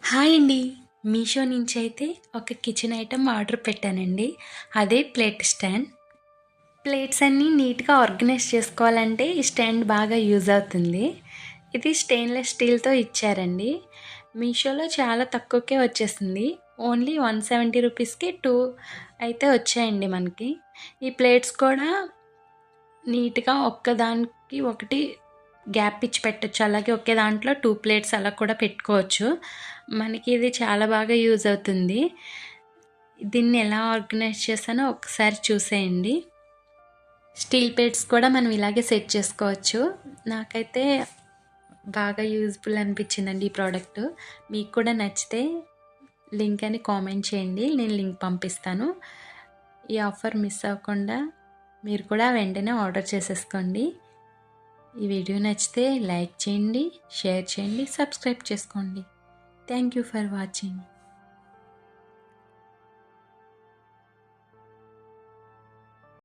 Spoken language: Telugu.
హాయ్ అండి. మీషో నుంచి అయితే ఒక కిచెన్ ఐటెం ఆర్డర్ పెట్టానండి. అదే ప్లేట్ స్టాండ్. ప్లేట్స్ అన్నీ నీట్‌గా ఆర్గనైజ్ చేసుకోవాలంటే ఈ స్టాండ్ బాగా యూజ్ అవుతుంది. ఇది స్టెయిన్‌లెస్ స్టీల్‌తో ఇచ్చారండి. మీషోలో చాలా తక్కువకే వచ్చేసింది. ఓన్లీ 170 రూపీస్‌కి 2 అయితే వచ్చాయండి మనకి. ఈ ప్లేట్స్ కూడా నీట్‌గా ఒక్కదానికి ఒకటి గ్యాప్ ఇచ్చి పెట్టొచ్చు. అలాగే ఒకే దాంట్లో 2 ప్లేట్స్ అలా కూడా పెట్టుకోవచ్చు. మనకి ఇది చాలా బాగా యూజ్ అవుతుంది. దీన్ని ఎలా ఆర్గనైజ్ చేశానో ఒకసారి చూసేయండి. స్టీల్ ప్లేట్స్ కూడా మనం ఇలాగే సెట్ చేసుకోవచ్చు. నాకైతే బాగా యూజ్‌ఫుల్ అనిపించిందండి ఈ ప్రోడక్ట్. మీకు కూడా నచ్చితే లింక్ అని కామెంట్ చేయండి. నేను లింక్ పంపిస్తాను. ఈ ఆఫర్ మిస్ అవ్వకుండా మీరు కూడా వెంటనే ఆర్డర్ చేసేసుకోండి. ఈ వీడియో నచ్చితే లైక్ చేయండి, షేర్ చేయండి, సబ్స్క్రైబ్ చేసుకోండి. Thank you for watching.